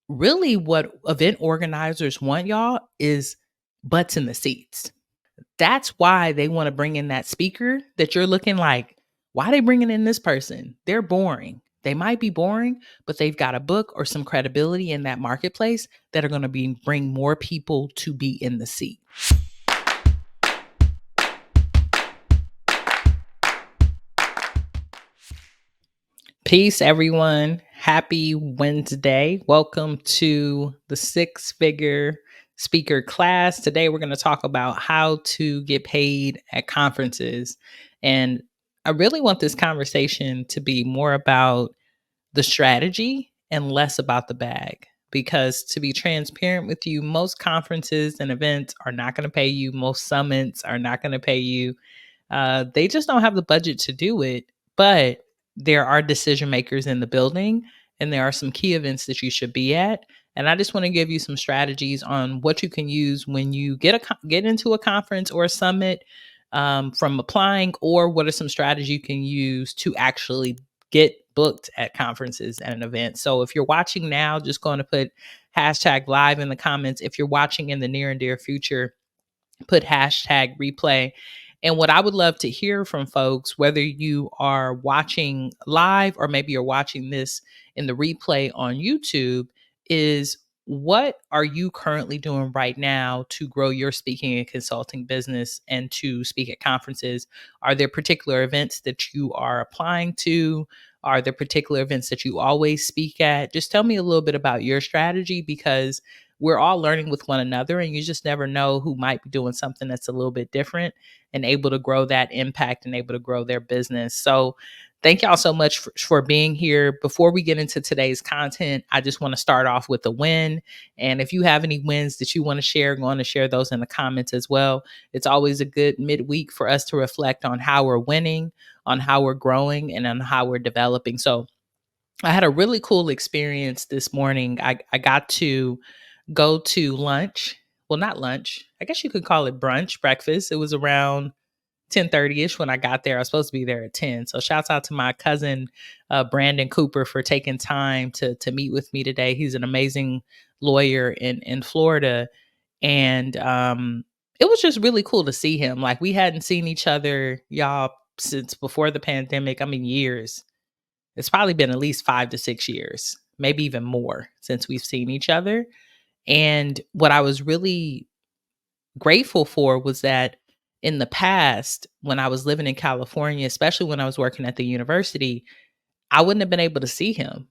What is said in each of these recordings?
really what event organizers want, y'all, is butts in the seats. That's why they want to bring in that speaker that you're looking like, why are they bringing in this person? They're boring. They might be boring, but they've got a book or some credibility in that marketplace that are going to bring more people to be in the seat. Peace, everyone. Happy Wednesday. Welcome to the Six Figure Speaker class. Today, we're going to talk about how to get paid at conferences. And I really want this conversation to be more about the strategy and less about the bag. Because to be transparent with you, most conferences and events are not going to pay you, most summits are not going to pay you. They just don't have the budget to do it. But there are decision makers in the building, and there are some key events that you should be at. And I just want to give you some strategies on what you can use when you get into a conference or a summit, from applying, or what are some strategies you can use to actually get booked at conferences and an event. So if you're watching now, just going to put hashtag live in the comments. If you're watching in the near and dear future, put hashtag replay. And what I would love to hear from folks, whether you are watching live or maybe you're watching this in the replay on YouTube, is what are you currently doing right now to grow your speaking and consulting business and to speak at conferences? Are there particular events that you are applying to? Are there particular events that you always speak at? Just tell me a little bit about your strategy, because we're all learning with one another, and you just never know who might be doing something that's a little bit different and able to grow that impact and able to grow their business. So thank y'all so much for being here. Before we get into today's content, I just want to start off with a win. And if you have any wins that you want to share, go on to share those in the comments as well. It's always a good midweek for us to reflect on how we're winning, on how we're growing, and on how we're developing. So I had a really cool experience this morning. I got to go to lunch. Well, not lunch. I guess you could call it brunch, breakfast. It was around 10:30ish when I got there. I was supposed to be there at 10. So shouts out to my cousin, Brandon Cooper, for taking time to meet with me today. He's an amazing lawyer in Florida. And it was just really cool to see him. Like, we hadn't seen each other, y'all, since before the pandemic. I mean, years. It's probably been at least 5 to 6 years, maybe even more, since we've seen each other. And what I was really grateful for was that in the past, when I was living in California, especially when I was working at the university, I wouldn't have been able to see him.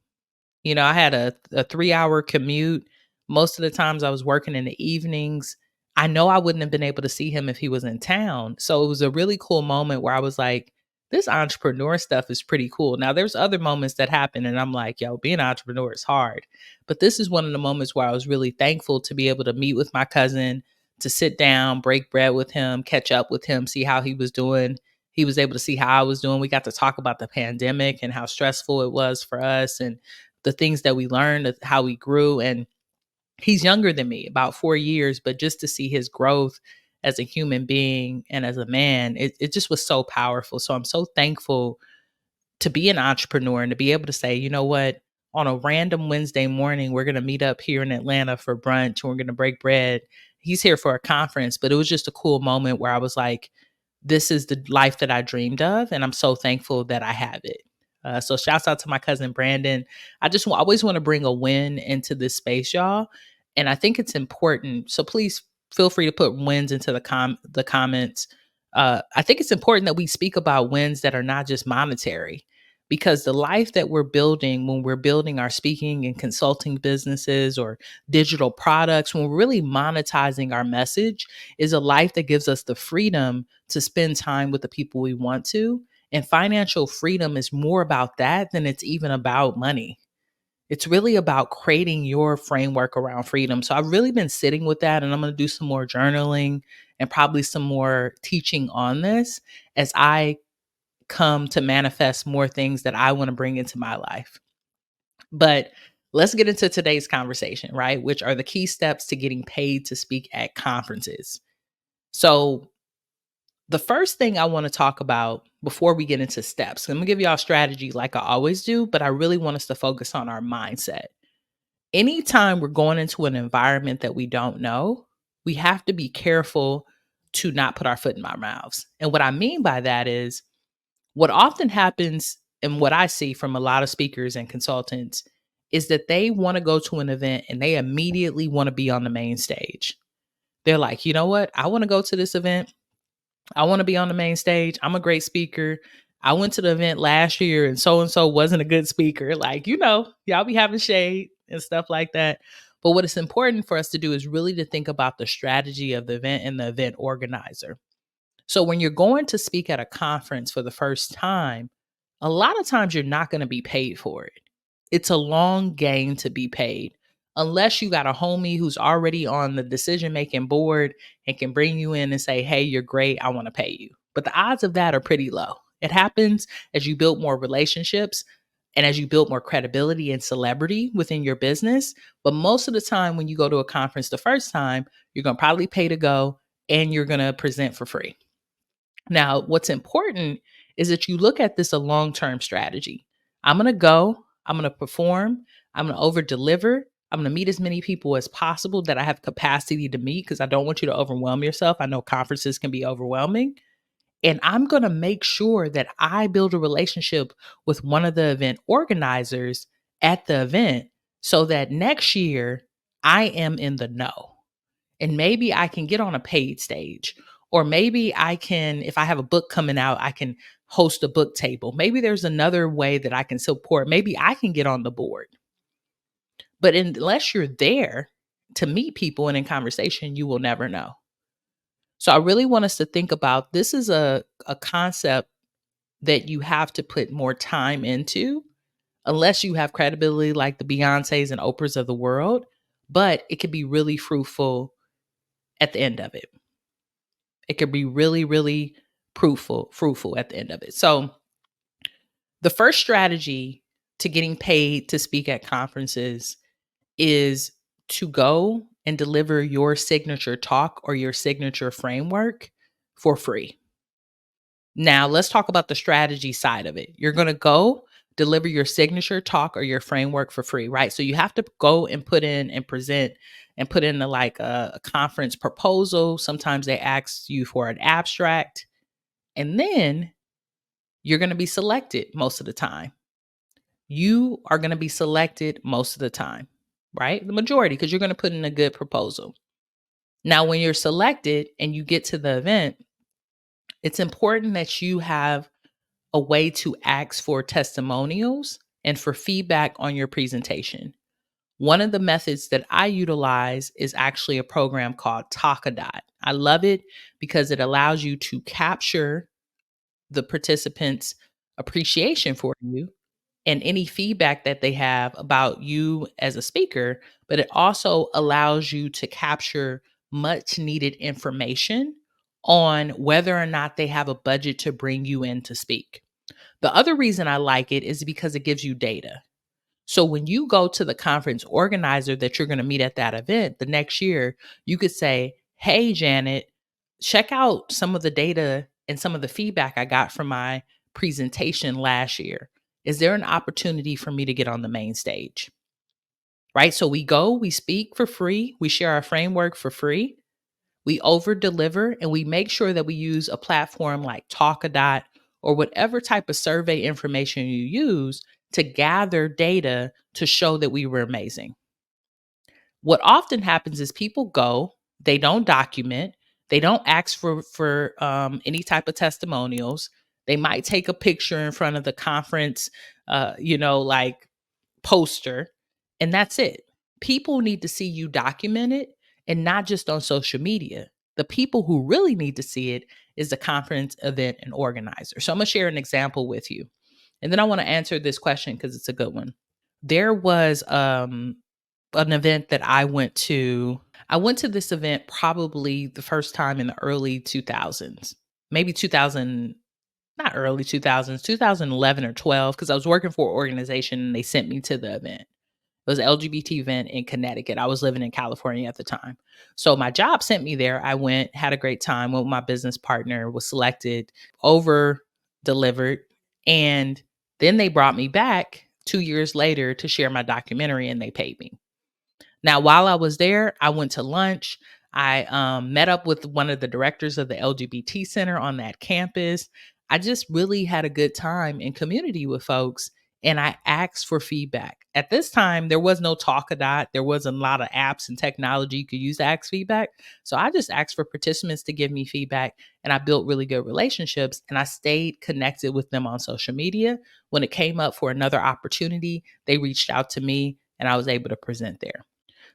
You know, I had a 3 hour commute. Most of the times I was working in the evenings. I know I wouldn't have been able to see him if he was in town. So it was a really cool moment where I was like, this entrepreneur stuff is pretty cool. Now, there's other moments that happen, and I'm like, yo, being an entrepreneur is hard. But this is one of the moments where I was really thankful to be able to meet with my cousin, to sit down, break bread with him, catch up with him, see how he was doing. He was able to see how I was doing. We got to talk about the pandemic and how stressful it was for us, and the things that we learned, how we grew. And he's younger than me, about 4 years, but just to see his growth as a human being and as a man, it just was so powerful. So I'm so thankful to be an entrepreneur and to be able to say, you know what, on a random Wednesday morning, we're going to meet up here in Atlanta for brunch, and we're going to break bread. He's here for a conference, but it was just a cool moment where I was like, this is the life that I dreamed of, and I'm so thankful that I have it. So shouts out to my cousin Brandon. I just always want to bring a win into this space, y'all. And I think it's important. So please feel free to put wins into the comments. I think it's important that we speak about wins that are not just monetary, because the life that we're building when we're building our speaking and consulting businesses or digital products, when we're really monetizing our message, is a life that gives us the freedom to spend time with the people we want to. And financial freedom is more about that than it's even about money. It's really about creating your framework around freedom. So I've really been sitting with that, and I'm going to do some more journaling and probably some more teaching on this as I come to manifest more things that I want to bring into my life. But let's get into today's conversation, right? Which are the key steps to getting paid to speak at conferences. So the first thing I want to talk about before we get into steps, I'm going to give y'all strategy like I always do, but I really want us to focus on our mindset. Anytime we're going into an environment that we don't know, we have to be careful to not put our foot in our mouths. And what I mean by that is what often happens and what I see from a lot of speakers and consultants is that they want to go to an event and they immediately want to be on the main stage. They're like, you know what? I want to go to this event. I want to be on the main stage. I'm a great speaker. I went to the event last year and so wasn't a good speaker. Like, y'all be having shade and stuff like that. But what is important for us to do is really to think about the strategy of the event and the event organizer. So when you're going to speak at a conference for the first time, a lot of times you're not going to be paid for it. It's a long game to be paid. Unless you got a homie who's already on the decision making board and can bring you in and say, hey, you're great, I want to pay you. But the odds of that are pretty low. It happens as you build more relationships and as you build more credibility and celebrity within your business. But most of the time, when you go to a conference the first time, you're going to probably pay to go and you're going to present for free. Now, what's important is that you look at this a long-term strategy. I'm going to go, I'm going to perform, I'm going to over deliver. I'm going to meet as many people as possible that I have capacity to meet because I don't want you to overwhelm yourself. I know conferences can be overwhelming. And I'm going to make sure that I build a relationship with one of the event organizers at the event so that next year I am in the know. And maybe I can get on a paid stage, or maybe I can, if I have a book coming out, I can host a book table. Maybe there's another way that I can support. Maybe I can get on the board. But unless you're there to meet people and in conversation, you will never know. So I really want us to think about this is a concept that you have to put more time into, unless you have credibility like the Beyoncés and Oprahs of the world, but it could be really fruitful at the end of it. It could be really, really fruitful at the end of it. So the first strategy to getting paid to speak at conferences is to go and deliver your signature talk or your signature framework for free. Now, let's talk about the strategy side of it. You're going to go deliver your signature talk or your framework for free, right? So you have to go and put in and present and put in a conference proposal. Sometimes they ask you for an abstract, and then you're going to be selected most of the time. You are going to be selected most of the time, right? The majority, because you're going to put in a good proposal. Now, when you're selected and you get to the event, it's important that you have a way to ask for testimonials and for feedback on your presentation. One of the methods that I utilize is actually a program called Talkadot. I love it because it allows you to capture the participants' appreciation for you and any feedback that they have about you as a speaker, but it also allows you to capture much needed information on whether or not they have a budget to bring you in to speak. The other reason I like it is because it gives you data. So when you go to the conference organizer that you're going to meet at that event the next year, you could say, hey, Janet, check out some of the data and some of the feedback I got from my presentation last year. Is there an opportunity for me to get on the main stage? Right? So we go, we speak for free, we share our framework for free, we over deliver, and we make sure that we use a platform like Talkadot or whatever type of survey information you use to gather data to show that we were amazing. What often happens is people go, they don't document, they don't ask for any type of testimonials. They might take a picture in front of the conference, like poster, and that's it. People need to see you document it and not just on social media. The people who really need to see it is the conference event and organizer. So I'm going to share an example with you. And then I want to answer this question because it's a good one. There was an event that I went to. I went to this event probably the first time in the early 2000s, maybe 2000, not early 2000s, 2011 or 12, because I was working for an organization and they sent me to the event. It was an LGBT event in Connecticut. I was living in California at the time. So my job sent me there. I went, had a great time, went with my business partner, was selected, over delivered. And then they brought me back 2 years later to share my documentary and they paid me. Now, while I was there, I went to lunch. I met up with one of the directors of the LGBT center on that campus. I just really had a good time in community with folks, and I asked for feedback. At this time, there was no Talkadot. There wasn't a lot of apps and technology you could use to ask feedback. So I just asked for participants to give me feedback, and I built really good relationships, and I stayed connected with them on social media. When it came up for another opportunity, they reached out to me, and I was able to present there.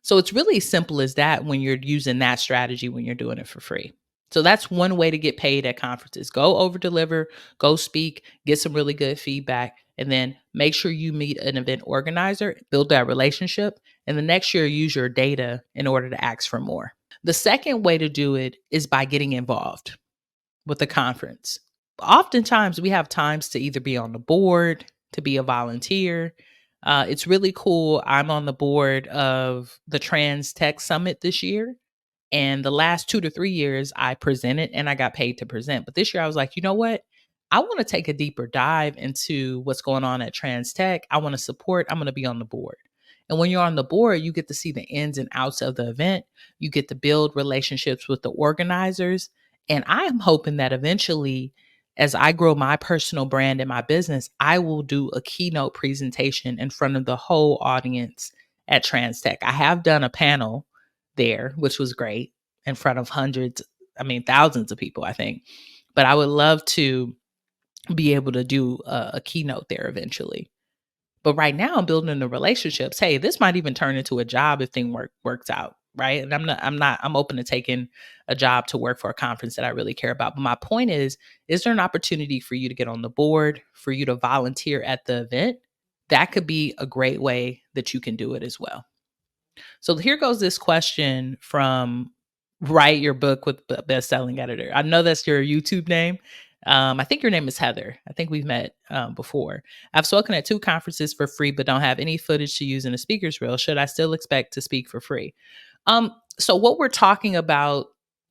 So it's really simple as that when you're using that strategy when you're doing it for free. So that's one way to get paid at conferences. Go over deliver, go speak, get some really good feedback, and then make sure you meet an event organizer, build that relationship, and the next year use your data in order to ask for more. The second way to do it is by getting involved with the conference. Oftentimes, we have times to either be on the board, to be a volunteer. It's really cool. I'm on the board of the Trans Tech Summit this year. And the last 2 to 3 years, I presented and I got paid to present. But this year, I was like, you know what? I want to take a deeper dive into what's going on at Trans Tech. I want to support. I'm going to be on the board. And when you're on the board, you get to see the ins and outs of the event. You get to build relationships with the organizers. And I am hoping that eventually, as I grow my personal brand and my business, I will do a keynote presentation in front of the whole audience at Trans Tech. I have done a panel there, which was great, in front of hundreds, I mean, thousands of people, I think. But I would love to be able to do a keynote there eventually. But right now, I'm building the relationships. Hey, this might even turn into a job if works out, right? And I'm open to taking a job to work for a conference that I really care about. But my point is there an opportunity for you to get on the board, for you to volunteer at the event? That could be a great way that you can do it as well. So here goes this question from Write Your Book with Best-Selling Editor. I know that's your YouTube name. I think your name is Heather. I think we've met before. I've spoken at 2 conferences for free, but don't have any footage to use in a speaker's reel. Should I still expect to speak for free? So what we're talking about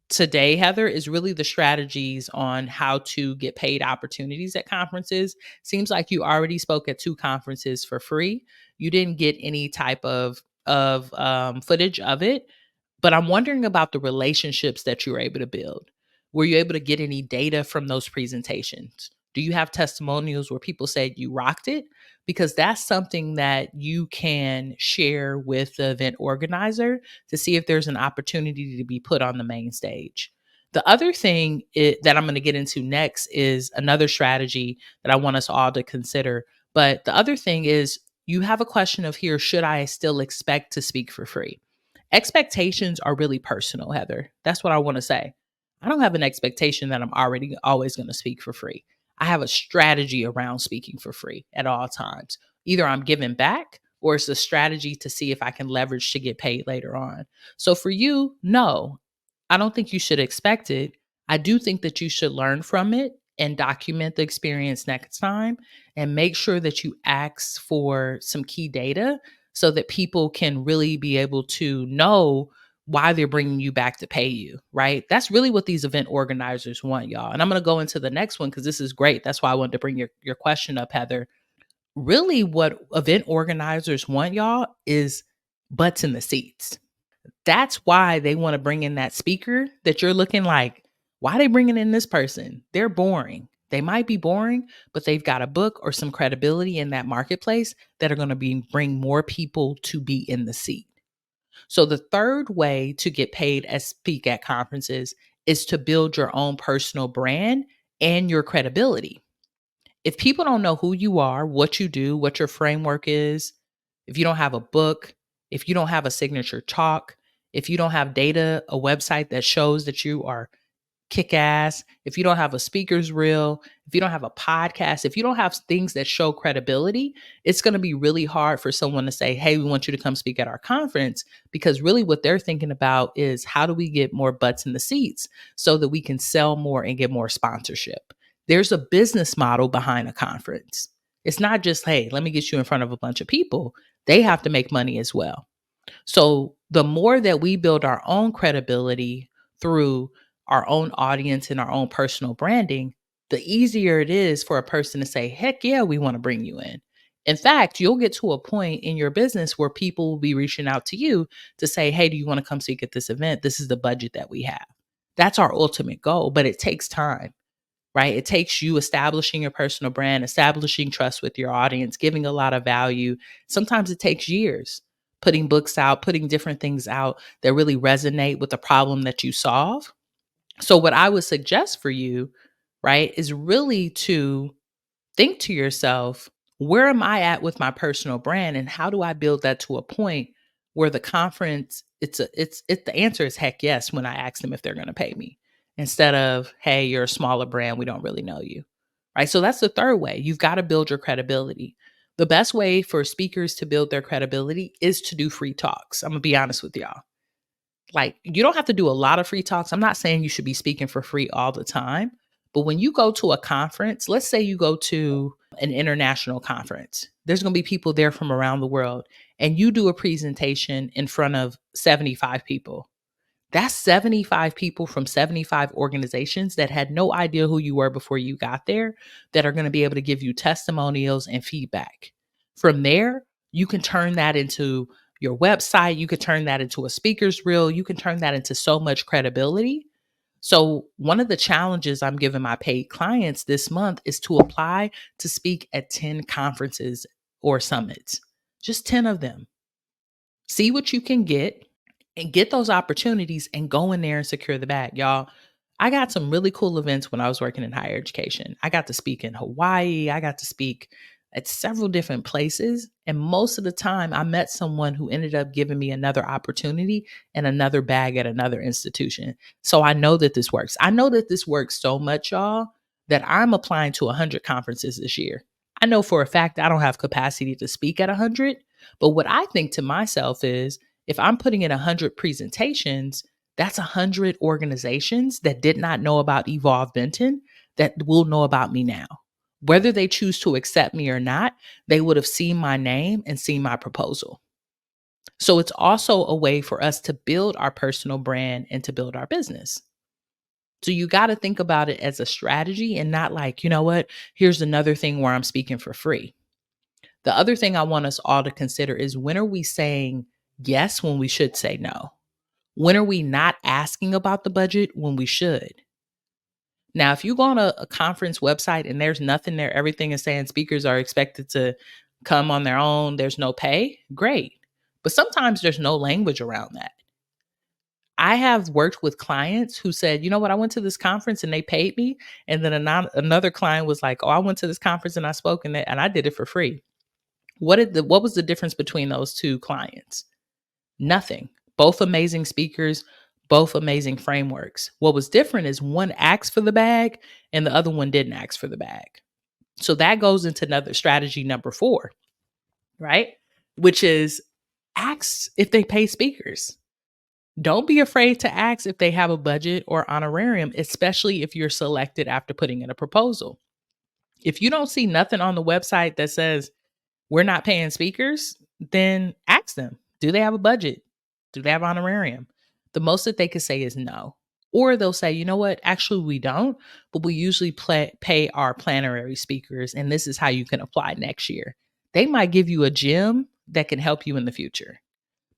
today, Heather, is really the strategies on how to get paid opportunities at conferences. Seems like you already spoke at 2 conferences for free. You didn't get any type of footage of it, but I'm wondering about the relationships that you were able to build. Were you able to get any data from those presentations? Do you have testimonials where people said you rocked it? Because that's something that you can share with the event organizer to see if there's an opportunity to be put on the main stage. The other thing that I'm going to get into next is another strategy that I want us all to consider. But the other thing is you have a question of here, should I still expect to speak for free? Expectations are really personal, Heather. That's what I want to say. I don't have an expectation that I'm already always going to speak for free. I have a strategy around speaking for free at all times. Either I'm giving back or it's a strategy to see if I can leverage to get paid later on. So for you, no, I don't think you should expect it. I do think that you should learn from it and document the experience next time and make sure that you ask for some key data so that people can really be able to know why they're bringing you back to pay you, right? That's really what these event organizers want, y'all. And I'm going to go into the next one because this is great. That's why I wanted to bring your question up, Heather. Really, what event organizers want, y'all, is butts in the seats. That's why they want to bring in that speaker that you're looking like, why are they bringing in this person? They're boring. They might be boring, but they've got a book or some credibility in that marketplace that are going to bring more people to be in the seat. So the third way to get paid as speak at conferences is to build your own personal brand and your credibility. If people don't know who you are, what you do, what your framework is, if you don't have a book, if you don't have a signature talk, if you don't have data, a website that shows that you are kick ass, if you don't have a speaker's reel, if you don't have a podcast, if you don't have things that show credibility, it's going to be really hard for someone to say, hey, we want you to come speak at our conference, because really what they're thinking about is how do we get more butts in the seats so that we can sell more and get more sponsorship. There's a business model behind a conference. It's not just, hey, let me get you in front of a bunch of people. They have to make money as well. So the more that we build our own credibility through our own audience and our own personal branding, the easier it is for a person to say, heck yeah, we want to bring you in. In fact, you'll get to a point in your business where people will be reaching out to you to say, hey, do you want to come speak at this event? This is the budget that we have. That's our ultimate goal, but it takes time, right? It takes you establishing your personal brand, establishing trust with your audience, giving a lot of value. Sometimes it takes years, putting books out, putting different things out that really resonate with the problem that you solve. So, what I would suggest for you, right, is really to think to yourself, where am I at with my personal brand and how do I build that to a point where the conference the answer is heck yes when I ask them if they're going to pay me, instead of, hey, you're a smaller brand, we don't really know you. Right? So that's the third way. You've got to build your credibility. The best way for speakers to build their credibility is to do free talks. I'm going to be honest with y'all. Like, you don't have to do a lot of free talks. I'm not saying you should be speaking for free all the time, but when you go to a conference, let's say you go to an international conference, there's going to be people there from around the world, and you do a presentation in front of 75 people. That's 75 people from 75 organizations that had no idea who you were before you got there, that are going to be able to give you testimonials and feedback. From there, you can turn that into your website. You could turn that into a speaker's reel. You can turn that into so much credibility. So one of the challenges I'm giving my paid clients this month is to apply to speak at 10 conferences or summits, just 10 of them. See what you can get and get those opportunities and go in there and secure the bag. Y'all, I got some really cool events when I was working in higher education. I got to speak in Hawaii. I got to speak at several different places. And most of the time, I met someone who ended up giving me another opportunity and another bag at another institution. So I know that this works. I know that this works so much, y'all, that I'm applying to 100 conferences this year. I know for a fact I don't have capacity to speak at 100, but what I think to myself is, if I'm putting in 100 presentations, that's 100 organizations that did not know about Evolve Benton that will know about me now. Whether they choose to accept me or not, they would have seen my name and seen my proposal. So it's also a way for us to build our personal brand and to build our business. So you got to think about it as a strategy and not like, you know what, here's another thing where I'm speaking for free. The other thing I want us all to consider is, when are we saying yes when we should say no? When are we not asking about the budget when we should? Now, if you go on a conference website and there's nothing there, everything is saying speakers are expected to come on their own, there's no pay, great. But sometimes there's no language around that. I have worked with clients who said, you know what, I went to this conference and they paid me. And then another client was like, oh, I went to this conference and I spoke and I did it for free. What was the difference between those two clients? Nothing. Both amazing speakers, both amazing frameworks. What was different is one asked for the bag and the other one didn't ask for the bag. So that goes into another strategy, number 4, right? Which is, ask if they pay speakers. Don't be afraid to ask if they have a budget or honorarium, especially if you're selected after putting in a proposal. If you don't see nothing on the website that says we're not paying speakers, then ask them, do they have a budget? Do they have honorarium? The most that they could say is no. Or they'll say, you know what, actually we don't, but we usually pay our planetary speakers, and this is how you can apply next year. They might give you a gem that can help you in the future.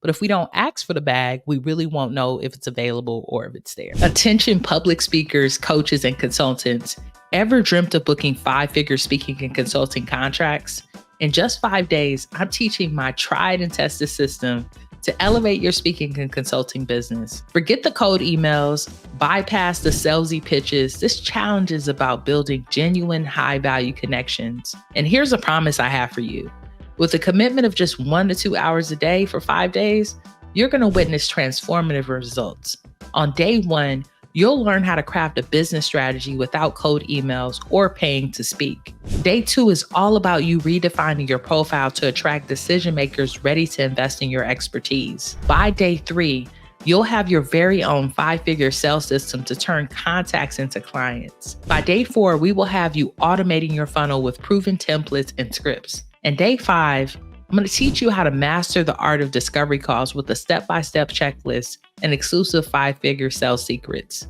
But if we don't ask for the bag, we really won't know if it's available or if it's there. Attention public speakers, coaches, and consultants. Ever dreamt of booking 5-figure speaking and consulting contracts? In just 5 days, I'm teaching my tried and tested system to elevate your speaking and consulting business. Forget the cold emails, bypass the salesy pitches. This challenge is about building genuine high-value connections. And here's a promise I have for you. With a commitment of just 1 to 2 hours a day for 5 days, you're going to witness transformative results. On day 1, you'll learn how to craft a business strategy without cold emails or paying to speak. Day 2 is all about you redefining your profile to attract decision makers ready to invest in your expertise. By day 3, you'll have your very own 5-figure sales system to turn contacts into clients. By day 4, we will have you automating your funnel with proven templates and scripts. And day 5, I'm going to teach you how to master the art of discovery calls with a step-by-step checklist and exclusive 5-figure sales secrets.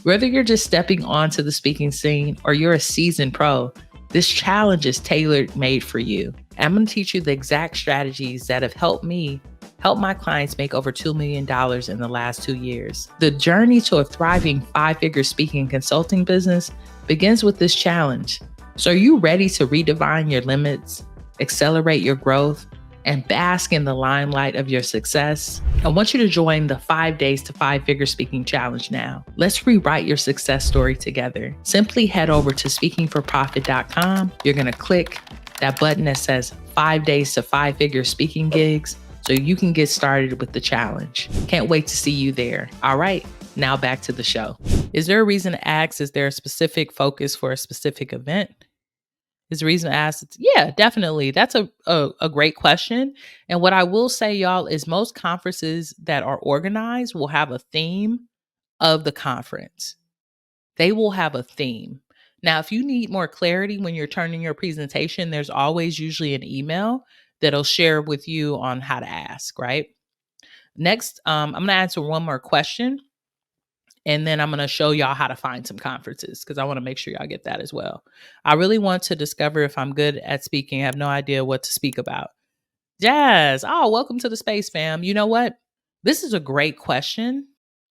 Whether you're just stepping onto the speaking scene or you're a seasoned pro, this challenge is tailor-made for you. I'm going to teach you the exact strategies that have helped me help my clients make over $2 million in the last 2 years. The journey to a thriving 5-figure speaking and consulting business begins with this challenge. So, are you ready to redefine your limits, accelerate your growth, and bask in the limelight of your success? I want you to join the 5 Days to 5-Figure Speaking Challenge now. Let's rewrite your success story together. Simply head over to speakingforprofit.com. You're going to click that button that says 5 Days to 5-Figure Speaking Gigs so you can get started with the challenge. Can't wait to see you there. All right, now back to the show. Is there a reason to ask? Is there a specific focus for a specific event? Is the reason to ask? Yeah, definitely. That's a great question. And what I will say, y'all, is most conferences that are organized will have a theme of the conference. They will have a theme. Now, if you need more clarity when you're turning your presentation, there's always usually an email that'll share with you on how to ask, right? Next, I'm going to answer one more question, and then I'm going to show y'all how to find some conferences because I want to make sure y'all get that as well. I really want to discover if I'm good at speaking. I have no idea what to speak about. Jazz, oh, welcome to the space, fam. You know what? This is a great question.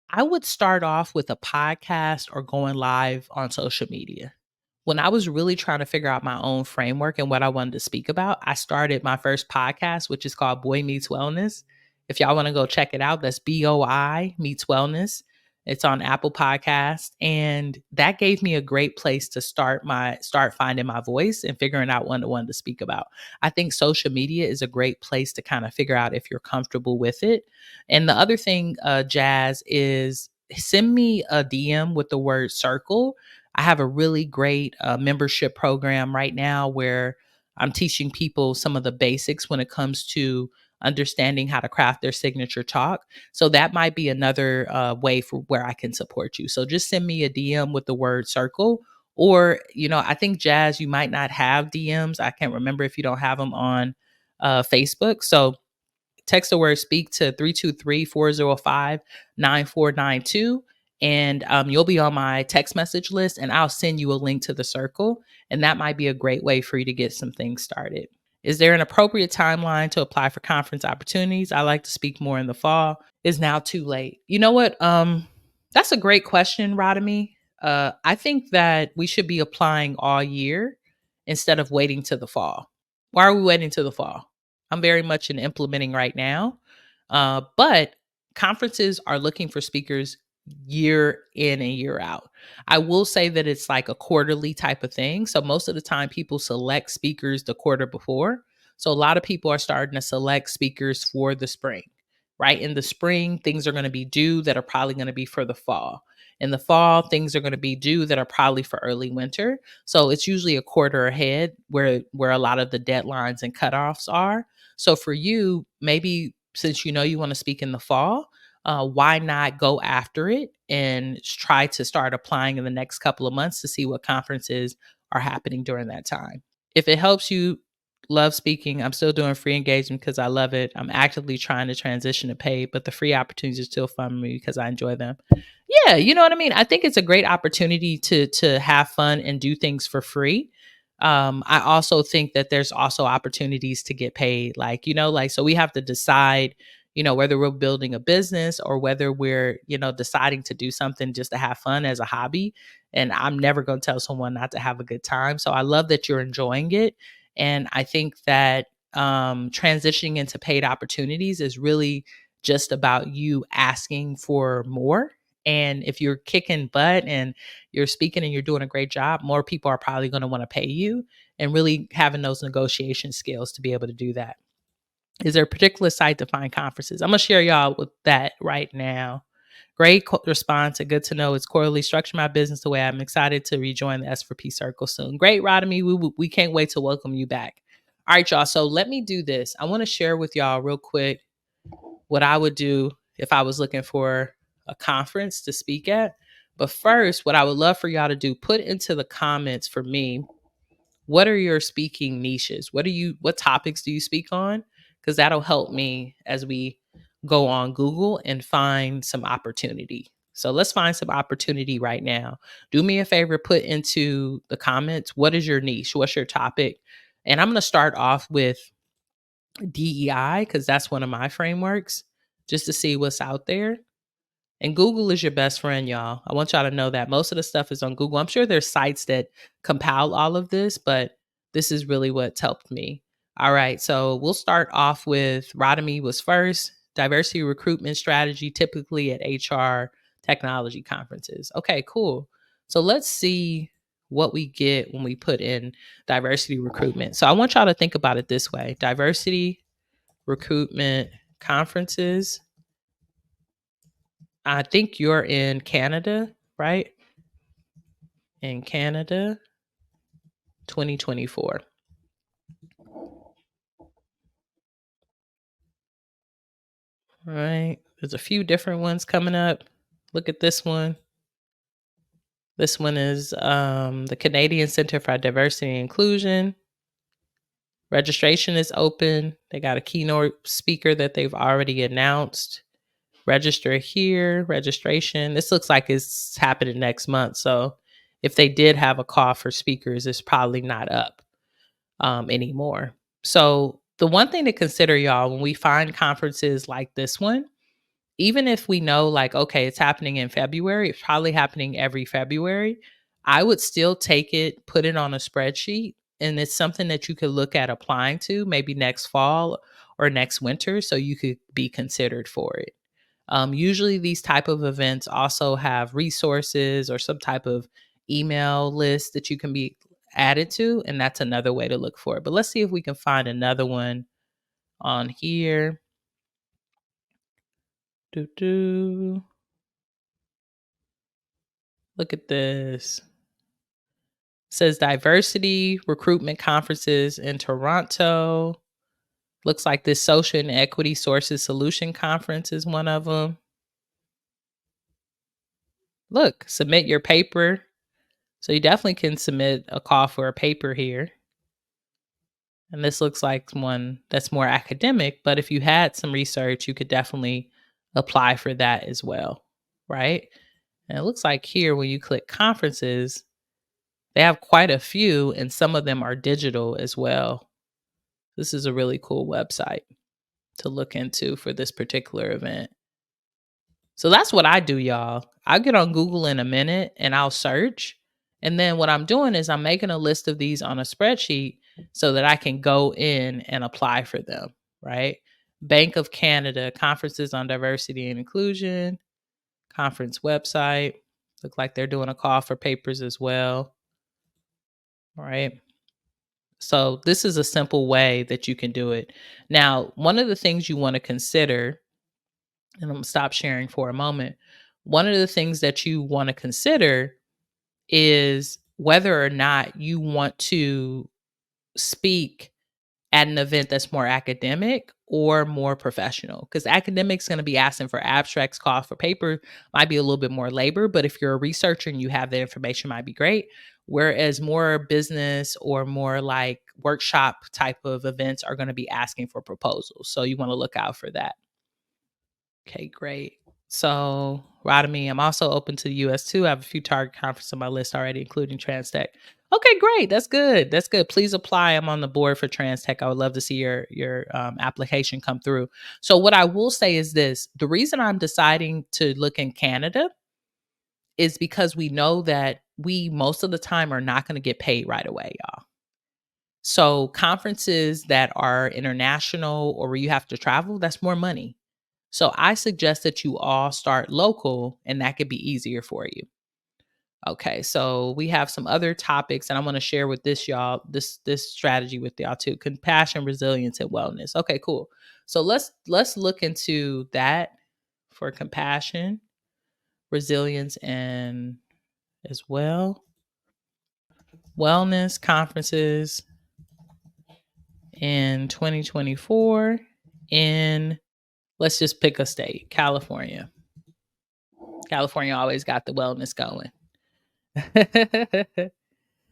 I would start off with a podcast or going live on social media. When I was really trying to figure out my own framework and what I wanted to speak about, I started my first podcast, which is called Boy Meets Wellness. If y'all want to go check it out, that's BOI Meets Wellness. It's on Apple Podcast, and that gave me a great place to start finding my voice and figuring out one to speak about. I think social media is a great place to kind of figure out if you're comfortable with it. And the other thing, Jazz, is send me a DM with the word circle. I have a really great membership program right now where I'm teaching people some of the basics when it comes to understanding how to craft their signature talk. So that might be another way for where I can support you. So just send me a DM with the word circle. Or, I think, Jazz, you might not have DMs. I can't remember if you don't have them on Facebook. So text the word speak to 323-405-9492. And you'll be on my text message list, and I'll send you a link to the circle. And that might be a great way for you to get some things started. Is there an appropriate timeline to apply for conference opportunities? I like to speak more in the fall. Is now too late? You know what? That's a great question, Rodamy. I think that we should be applying all year instead of waiting to the fall. Why are we waiting to the fall? I'm very much in implementing right now. But conferences are looking for speakers year in and year out. I will say that it's like a quarterly type of thing. So most of the time people select speakers the quarter before. So a lot of people are starting to select speakers for the spring, right? In the spring, things are going to be due that are probably going to be for the fall. In the fall, things are going to be due that are probably for early winter. So it's usually a quarter ahead where a lot of the deadlines and cutoffs are. So for you, maybe since you want to speak in the fall, why not go after it and try to start applying in the next couple of months to see what conferences are happening during that time. If it helps you love speaking, I'm still doing free engagement because I love it. I'm actively trying to transition to paid, but the free opportunities are still fun for me because I enjoy them. Yeah, you know what I mean? I think it's a great opportunity to have fun and do things for free. I also think that there's also opportunities to get paid. So we have to decide, whether we're building a business or whether we're, deciding to do something just to have fun as a hobby. And I'm never going to tell someone not to have a good time. So I love that you're enjoying it. And I think that transitioning into paid opportunities is really just about you asking for more. And if you're kicking butt and you're speaking and you're doing a great job, more people are probably going to want to pay you, and really having those negotiation skills to be able to do that. Is there a particular site to find conferences? I'm going to share y'all with that right now. Great response. And good to know it's quarterly. Structure my business the way I'm excited to rejoin the S4P circle soon. Great, Rodamy. We can't wait to welcome you back. All right, y'all. So let me do this. I want to share with y'all real quick what I would do if I was looking for a conference to speak at. But first, what I would love for y'all to do, put into the comments for me, what are your speaking niches? What topics do you speak on? Because that'll help me as we go on Google and find some opportunity. So let's find some opportunity right now. Do me a favor, put into the comments, what is your niche? What's your topic? And I'm going to start off with DEI because that's one of my frameworks, just to see what's out there. And Google is your best friend, y'all. I want y'all to know that most of the stuff is on Google. I'm sure there's sites that compile all of this, but this is really what's helped me. All right, so we'll start off with Rodamy was first. Diversity recruitment strategy, typically at HR technology conferences. Okay, cool. So let's see what we get when we put in diversity recruitment. So I want y'all to think about it this way: diversity recruitment conferences. I think you're in Canada, right? In Canada, 2024. Right. There's a few different ones coming up. Look at this one. This one is the Canadian Center for Diversity and Inclusion. Registration is open. They got a keynote speaker that they've already announced. Register here, registration. This looks like it's happening next month. So if they did have a call for speakers, it's probably not up anymore. So the one thing to consider, y'all, when we find conferences like this one, even if we know like, okay, it's happening in February, it's probably happening every February, I would still take it, put it on a spreadsheet, and it's something that you could look at applying to maybe next fall or next winter so you could be considered for it. Usually these type of events also have resources or some type of email list that you can be added to, and that's another way to look for it. But let's see if we can find another one on here. Doo-doo. Look at this. It says diversity recruitment conferences in Toronto. Looks like this social and equity sources solution conference is one of them. Look, submit your paper. So you definitely can submit a call for a paper here. And this looks like one that's more academic, but if you had some research, you could definitely apply for that as well, right? And it looks like here when you click conferences, they have quite a few, and some of them are digital as well. This is a really cool website to look into for this particular event. So that's what I do, y'all. I'll get on Google in a minute and I'll search. And then what I'm doing is I'm making a list of these on a spreadsheet so that I can go in and apply for them, right? Bank of Canada, conferences on diversity and inclusion, conference website. Look like they're doing a call for papers as well. All right. So this is a simple way that you can do it. Now, one of the things you want to consider, and I'm going to stop sharing for a moment. One of the things that you want to consider is whether or not you want to speak at an event that's more academic or more professional. Because academics going to be asking for abstracts, call for paper, might be a little bit more labor, but if you're a researcher and you have that information, might be great. Whereas more business or more like workshop type of events are going to be asking for proposals. So you want to look out for that. Okay, great. So, Rodamy, I'm also open to the US too. I have a few target conferences on my list already, including TransTech. Okay, great. That's good. That's good. Please apply. I'm on the board for TransTech. I would love to see your application come through. So, what I will say is this: the reason I'm deciding to look in Canada is because we know that we most of the time are not going to get paid right away, y'all. So, conferences that are international or where you have to travel, that's more money. So I suggest that you all start local and that could be easier for you. Okay, so we have some other topics and I'm going to share with this y'all this strategy with y'all too. Compassion, resilience and wellness. Okay, cool. So let's look into that for compassion, resilience and as well. Wellness conferences in 2024 in, let's just pick a state, California. California always got the wellness going.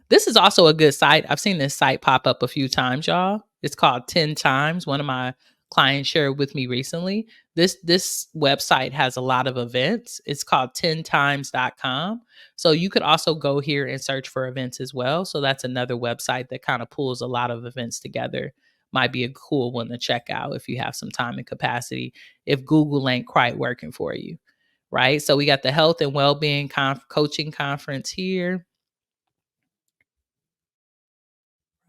This is also a good site. I've seen this site pop up a few times, y'all. It's called 10 Times. One of my client shared with me recently. This website has a lot of events. It's called 10times.com. So you could also go here and search for events as well. So that's another website that kind of pulls a lot of events together. Might be a cool one to check out if you have some time and capacity, if Google ain't quite working for you. Right. So we got the health and well-being coaching conference here.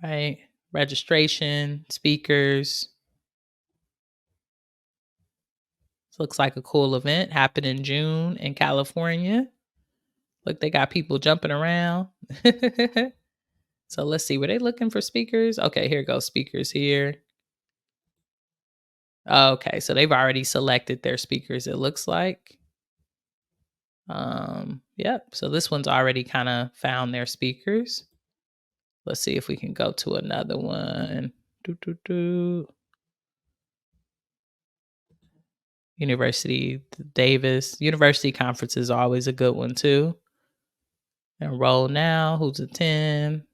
Right. Registration, speakers. This looks like a cool event. Happened in June in California. Look, they got people jumping around. So let's see. Were they looking for speakers? Okay, here goes speakers here. Okay, so they've already selected their speakers, it looks like. Yep. So this one's already kind of found their speakers. Let's see if we can go to another one. Doo, doo, doo. University Davis. University conference is always a good one too. Enroll now. Who's a 10?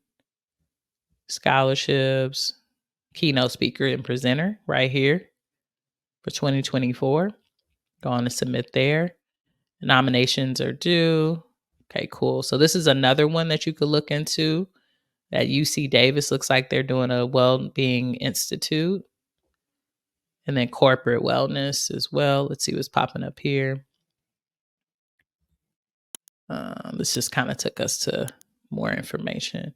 Scholarships. Keynote speaker and presenter right here for 2024. Go on to submit there. Nominations are due. Okay, cool. So this is another one that you could look into. At UC Davis, looks like they're doing a well-being institute. And then corporate wellness as well. Let's see what's popping up here. This just kind of took us to more information.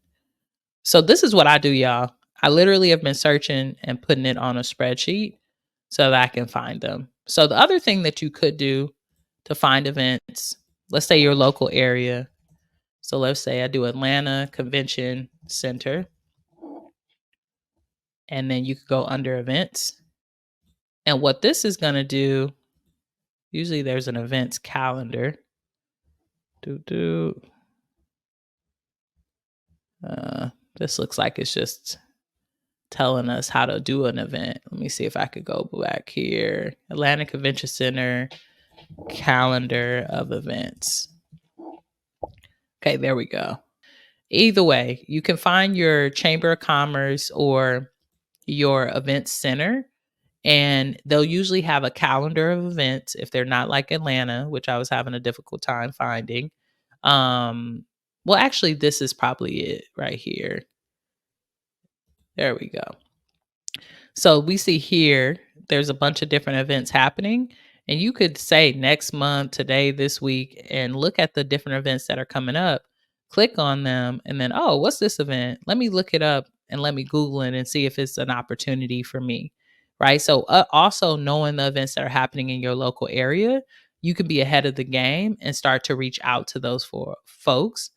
So this is what I do, y'all. I literally have been searching and putting it on a spreadsheet so that I can find them. So the other thing that you could do to find events, let's say your local area. So let's say I do Atlanta Convention Center. And then you could go under events. And what this is going to do, usually there's an events calendar. This looks like it's just telling us how to do an event. Let me see if I could go back here. Atlanta Convention Center, calendar of events. Okay, there we go. Either way, you can find your Chamber of Commerce or your event center, and they'll usually have a calendar of events if they're not like Atlanta, which I was having a difficult time finding. Well, actually, this is probably it right here. There we go. So we see here, there's a bunch of different events happening, and you could say next month, today, this week, and look at the different events that are coming up, click on them, and then, oh, what's this event? Let me look it up and let me Google it and see if it's an opportunity for me. Right. So also knowing the events that are happening in your local area, you can be ahead of the game and start to reach out to those folks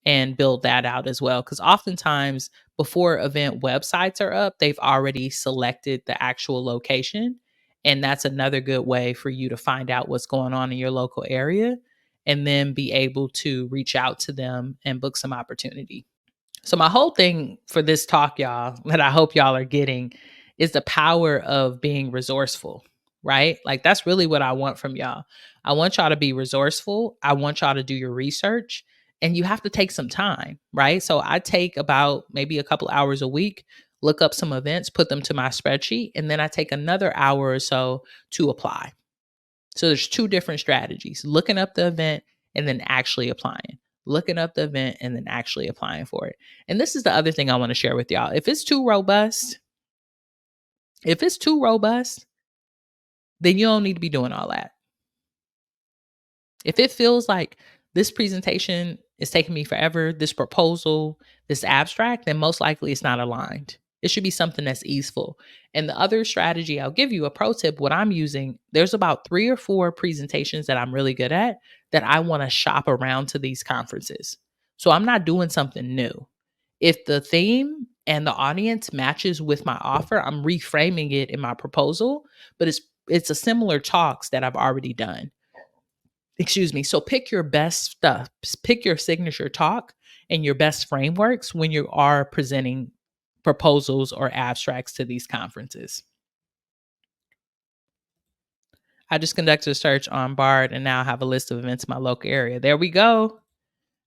and build that out as well. Because oftentimes before event websites are up, they've already selected the actual location. And that's another good way for you to find out what's going on in your local area and then be able to reach out to them and book some opportunity. So my whole thing for this talk, y'all, that I hope y'all are getting is the power of being resourceful, right? Like that's really what I want from y'all. I want y'all to be resourceful. I want y'all to do your research, and you have to take some time, right? So I take about maybe a couple hours a week, look up some events, put them to my spreadsheet, and then I take another hour or so to apply. So there's two different strategies: looking up the event and then actually applying. Looking up the event and then actually applying for it. And this is the other thing I want to share with y'all. If it's too robust, then you don't need to be doing all that. If it feels like this presentation is taking me forever, this proposal, this abstract, then most likely it's not aligned. It should be something that's easeful. And the other strategy, I'll give you a pro tip, what I'm using, there's about 3 or 4 presentations that I'm really good at that I want to shop around to these conferences. So I'm not doing something new. If the theme and the audience matches with my offer, I'm reframing it in my proposal, but it's a similar talks that I've already done. Excuse me. So pick your best stuff, pick your signature talk and your best frameworks when you are presenting proposals or abstracts to these conferences. I just conducted a search on BARD and now have a list of events in my local area. There we go.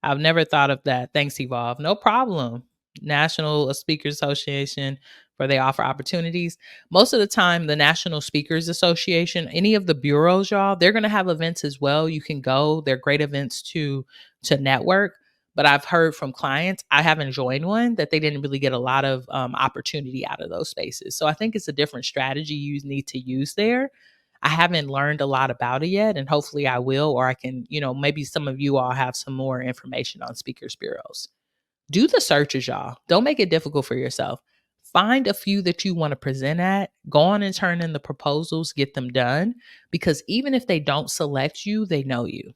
I've never thought of that. Thanks, Evolve. No problem. National Speakers Association, where they offer opportunities. Most of the time, the National Speakers Association, any of the bureaus, y'all, they're going to have events as well. You can go. They're great events to network. But I've heard from clients, I haven't joined one, that they didn't really get a lot of opportunity out of those spaces. So I think it's a different strategy you need to use there. I haven't learned a lot about it yet, and hopefully I will, or I can, maybe some of you all have some more information on speakers bureaus. Do the searches, y'all. Don't make it difficult for yourself. Find a few that you want to present at. Go on and turn in the proposals, get them done, because even if they don't select you, they know you.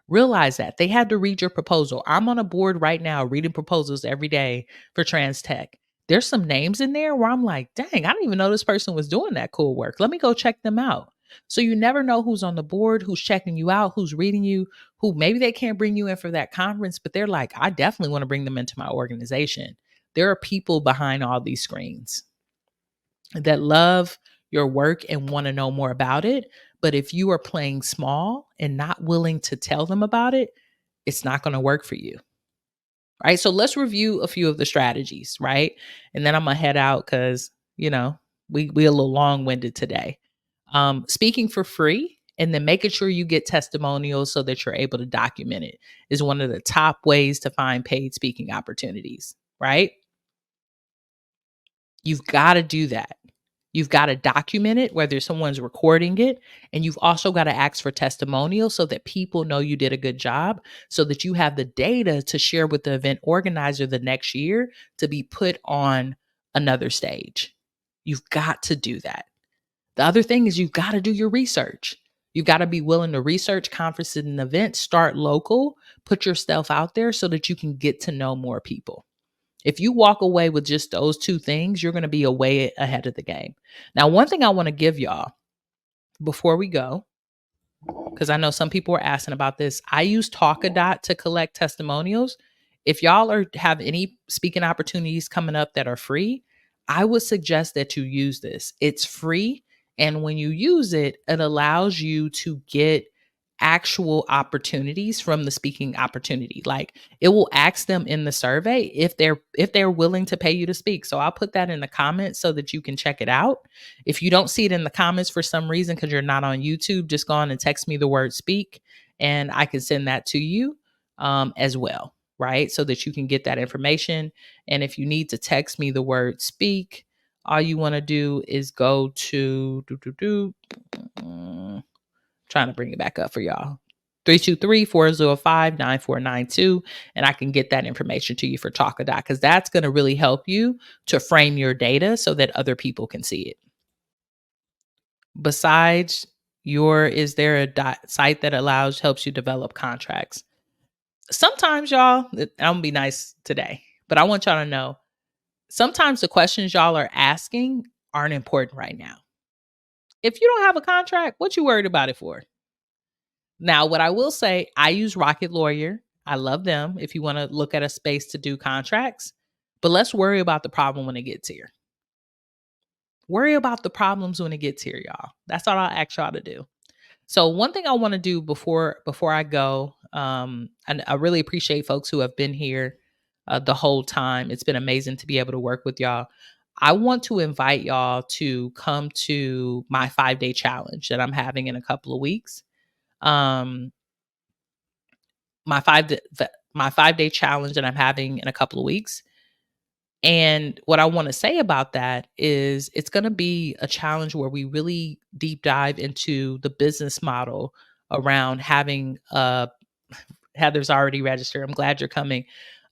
Realize that they had to read your proposal. I'm on a board right now reading proposals every day for trans tech. There's some names in there where I'm like, dang, I didn't even know this person was doing that cool work. Let me go check them out. So you never know who's on the board, who's checking you out, who's reading you, who maybe they can't bring you in for that conference, but they're like, I definitely want to bring them into my organization. There are people behind all these screens that love your work and want to know more about it. But if you are playing small and not willing to tell them about it, it's not going to work for you. Right. So let's review a few of the strategies. Right. And then I'm going to head out because, we a little long winded today. Speaking for free and then making sure you get testimonials so that you're able to document it is one of the top ways to find paid speaking opportunities. Right. You've got to do that. You've got to document it, whether someone's recording it, and you've also got to ask for testimonials so that people know you did a good job, so that you have the data to share with the event organizer the next year to be put on another stage. You've got to do that. The other thing is you've got to do your research. You've got to be willing to research conferences and events, start local, put yourself out there so that you can get to know more people. If you walk away with just those two things, you're going to be way ahead of the game. Now, one thing I want to give y'all before we go, because I know some people are asking about this, I use Talkadot to collect testimonials. If y'all have any speaking opportunities coming up that are free, I would suggest that you use this. It's free. And when you use it, it allows you to get actual opportunities from the speaking opportunity. Like it will ask them in the survey if they're willing to pay you to speak. So I'll put that in the comments so that you can check it out. If you don't see it in the comments for some reason because you're not on YouTube, just go on and text me the word speak and I can send that to you as well, right? So that you can get that information. And if you need to text me the word speak, all you want to do is go to trying to bring it back up for y'all. 323-405-9492. And I can get that information to you for Talkadot because that's going to really help you to frame your data so that other people can see it. Besides is there a site that helps you develop contracts? Sometimes y'all, I'm going to be nice today, but I want y'all to know sometimes the questions y'all are asking aren't important right now. If you don't have a contract, what you worried about it for? Now, what I will say, I use Rocket Lawyer. I love them if you want to look at a space to do contracts. But let's worry about the problem when it gets here. Worry about the problems when it gets here, y'all. That's all I'll ask y'all to do. So one thing I want to do before I go, and I really appreciate folks who have been here the whole time. It's been amazing to be able to work with y'all. I want to invite y'all to come to my 5-day challenge that I'm having in a couple of weeks. My 5-day challenge that I'm having in a couple of weeks. And what I want to say about that is it's going to be a challenge where we really deep dive into the business model around having Heather's already registered. I'm glad you're coming.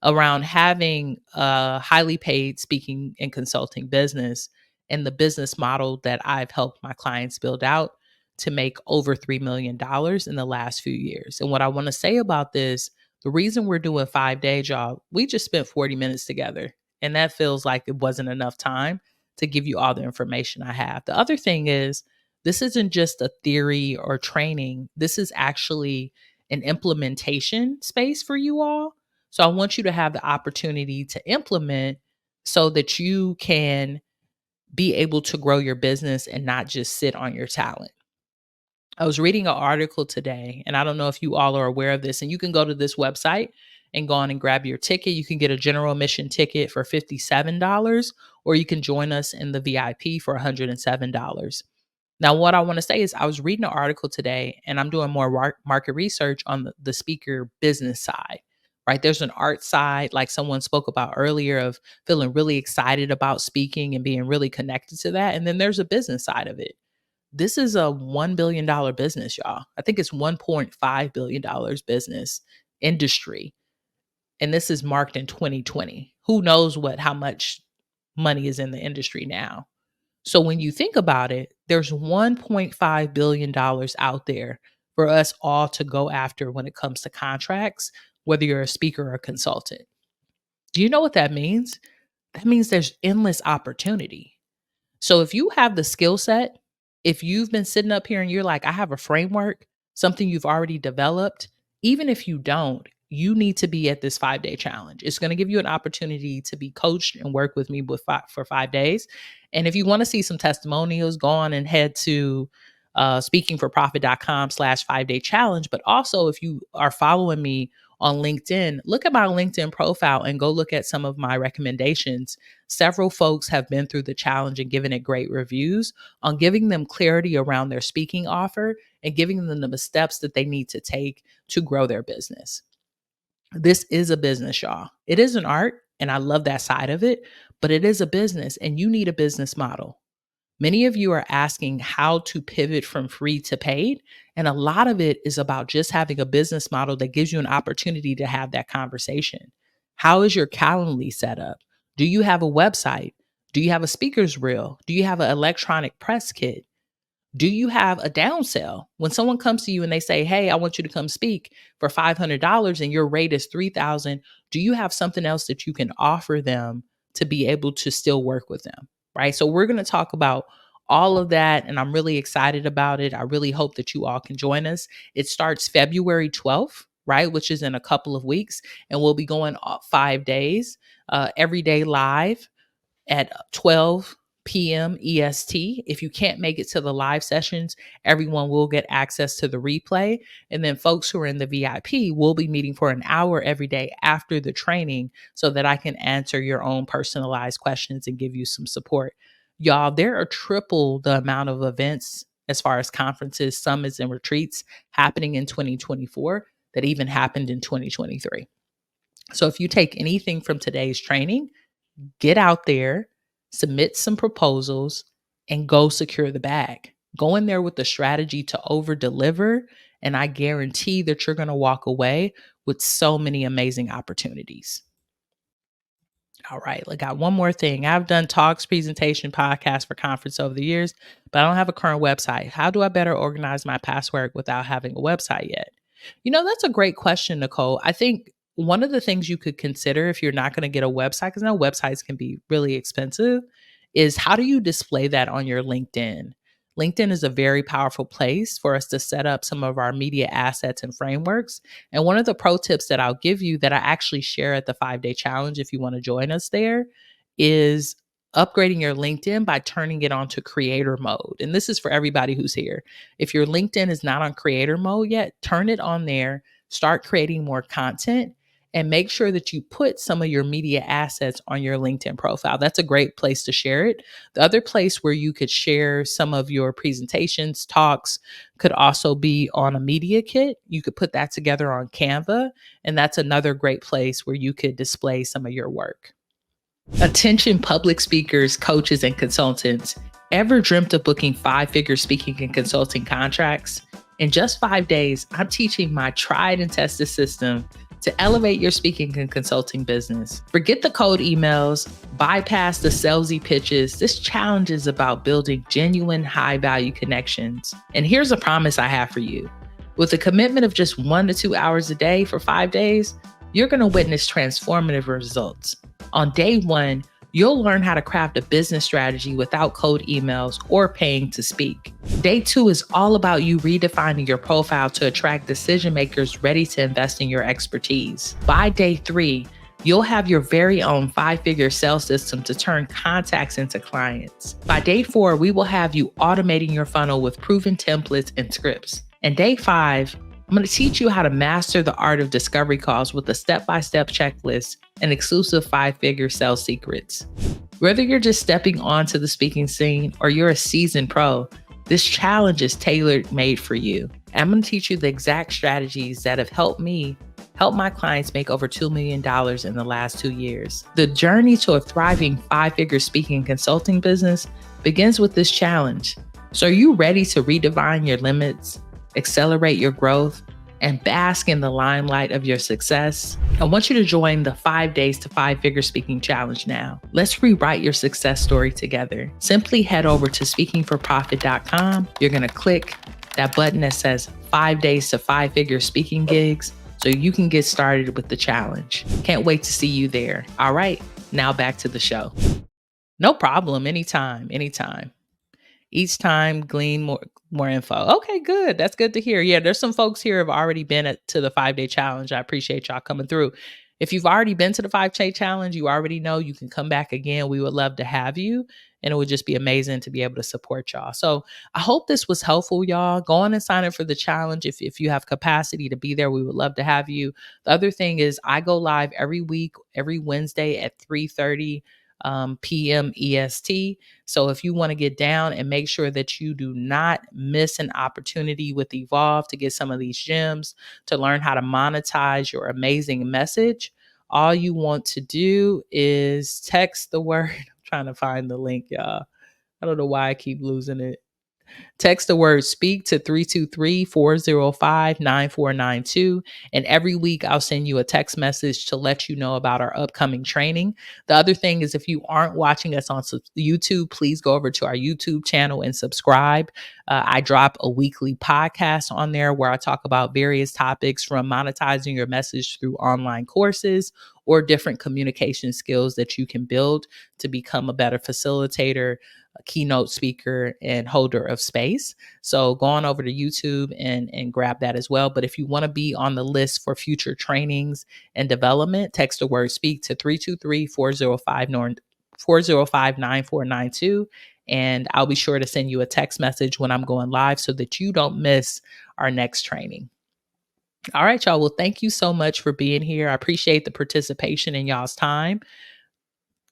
Around having a highly paid speaking and consulting business and the business model that I've helped my clients build out to make over $3 million in the last few years. And what I want to say about this, the reason we're doing 5 days, y'all, we just spent 40 minutes together. And that feels like it wasn't enough time to give you all the information I have. The other thing is, this isn't just a theory or training. This is actually an implementation space for you all. So I want you to have the opportunity to implement so that you can be able to grow your business and not just sit on your talent. I was reading an article today, and I don't know if you all are aware of this, and you can go to this website and go on and grab your ticket. You can get a general admission ticket for $57, or you can join us in the VIP for $107. Now, what I want to say is I was reading an article today and I'm doing more market research on the speaker business side, right? There's an art side, like someone spoke about earlier, of feeling really excited about speaking and being really connected to that. And then there's a business side of it. This is a $1 billion business, y'all. I think it's $1.5 billion business industry. And this is marked in 2020. Who knows how much money is in the industry now? So when you think about it, there's $1.5 billion out there for us all to go after when it comes to contracts, whether you're a speaker or a consultant. Do you know what that means? That means there's endless opportunity. So if you have the skill set, if you've been sitting up here and you're like, I have a framework, something you've already developed, even if you don't, you need to be at this 5-day challenge. It's going to give you an opportunity to be coached and work with me for 5 days. And if you want to see some testimonials, go on and head to speakingforprofit.com/5-day challenge. But also, if you are following me on LinkedIn, look at my LinkedIn profile and go look at some of my recommendations. Several folks have been through the challenge and given it great reviews on giving them clarity around their speaking offer and giving them the steps that they need to take to grow their business. This is a business, y'all. It is an art, and I love that side of it, but it is a business, and you need a business model. Many of you are asking how to pivot from free to paid, and a lot of it is about just having a business model that gives you an opportunity to have that conversation. How is your Calendly set up? Do you have a website? Do you have a speaker's reel? Do you have an electronic press kit? Do you have a downsell? When someone comes to you and they say, hey, I want you to come speak for $500 and your rate is $3,000, do you have something else that you can offer them to be able to still work with them? Right. So we're going to talk about all of that, and I'm really excited about it. I really hope that you all can join us. It starts February 12th, right, which is in a couple of weeks, and we'll be going 5 days, every day live at 12 p.m. EST. If you can't make it to the live sessions, everyone will get access to the replay. And then folks who are in the VIP will be meeting for an hour every day after the training so that I can answer your own personalized questions and give you some support. Y'all, there are triple the amount of events as far as conferences, summits, and retreats happening in 2024 that even happened in 2023. So if you take anything from today's training, get out there, submit some proposals, and go secure the bag. Go in there with the strategy to over deliver, and I guarantee that you're going to walk away with so many amazing opportunities. All right, I got one more thing. I've done talks, presentation, podcasts for conference over the years, but I don't have a current website. How do I better organize my past work without having a website yet? That's a great question, Nicole. I think one of the things you could consider if you're not going to get a website, because now websites can be really expensive, is how do you display that on your LinkedIn? LinkedIn is a very powerful place for us to set up some of our media assets and frameworks. And one of the pro tips that I'll give you that I actually share at the 5-day challenge, if you want to join us there, is upgrading your LinkedIn by turning it on to creator mode. And this is for everybody who's here. If your LinkedIn is not on creator mode yet, turn it on there, start creating more content, and make sure that you put some of your media assets on your LinkedIn profile. That's a great place to share it. The other place where you could share some of your presentations, talks, could also be on a media kit. You could put that together on Canva, and that's another great place where you could display some of your work. Attention public speakers, coaches, and consultants. Ever dreamt of booking 5-figure speaking and consulting contracts? In just 5 days, I'm teaching my tried and tested system to elevate your speaking and consulting business. Forget the cold emails, bypass the salesy pitches. This challenge is about building genuine high-value connections. And here's a promise I have for you. With a commitment of just 1 to 2 hours a day for 5 days, you're going to witness transformative results. On day 1, you'll learn how to craft a business strategy without cold emails or paying to speak. Day 2 is all about you redefining your profile to attract decision makers ready to invest in your expertise. By day 3, you'll have your very own 5-figure sales system to turn contacts into clients. By day 4, we will have you automating your funnel with proven templates and scripts. And day 5, I'm going to teach you how to master the art of discovery calls with a step-by-step checklist and exclusive 5-figure sales secrets. Whether you're just stepping onto the speaking scene or you're a seasoned pro, this challenge is tailor made for you. I'm going to teach you the exact strategies that have helped me help my clients make over $2 million in the last 2 years. The journey to a thriving 5-figure speaking consulting business begins with this challenge. So are you ready to redefine your limits, accelerate your growth, and bask in the limelight of your success? I want you to join the 5 Days to 5-Figure Speaking Challenge now. Let's rewrite your success story together. Simply head over to speakingforprofit.com. You're going to click that button that says 5 Days to 5-Figure Speaking Gigs so you can get started with the challenge. Can't wait to see you there. All right, now back to the show. No problem. Anytime. Each time glean more info. Okay, good. That's good to hear. Yeah, there's some folks here who have already been to the 5-day challenge. I appreciate y'all coming through. If you've already been to the 5-day challenge, you already know you can come back again. We would love to have you. And it would just be amazing to be able to support y'all. So I hope this was helpful, y'all. Go on and sign up for the challenge. If you have capacity to be there, we would love to have you. The other thing is I go live every week, every Wednesday at 3:30 p.m. EST. So if you want to get down and make sure that you do not miss an opportunity with Evolve to get some of these gems, to learn how to monetize your amazing message, all you want to do is text the word. I'm trying to find the link, y'all. I don't know why I keep losing it. Text the word speak to 323-405-9492. And every week I'll send you a text message to let you know about our upcoming training. The other thing is if you aren't watching us on YouTube, please go over to our YouTube channel and subscribe. I drop a weekly podcast on there where I talk about various topics from monetizing your message through online courses or different communication skills that you can build to become a better facilitator, a keynote speaker, and holder of space. So go on over to YouTube and grab that as well. But if you want to be on the list for future trainings and development, text the word speak to 323-405-9492. And I'll be sure to send you a text message when I'm going live so that you don't miss our next training. All right, y'all. Well, thank you so much for being here. I appreciate the participation in y'all's time.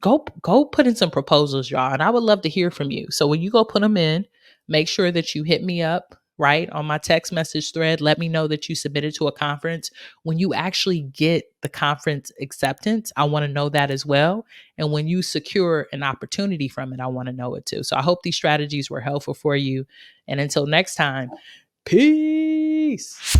Go put in some proposals, y'all. And I would love to hear from you. So when you go put them in, make sure that you hit me up, right, on my text message thread. Let me know that you submitted to a conference. When you actually get the conference acceptance, I want to know that as well. And when you secure an opportunity from it, I want to know it too. So I hope these strategies were helpful for you. And until next time, peace.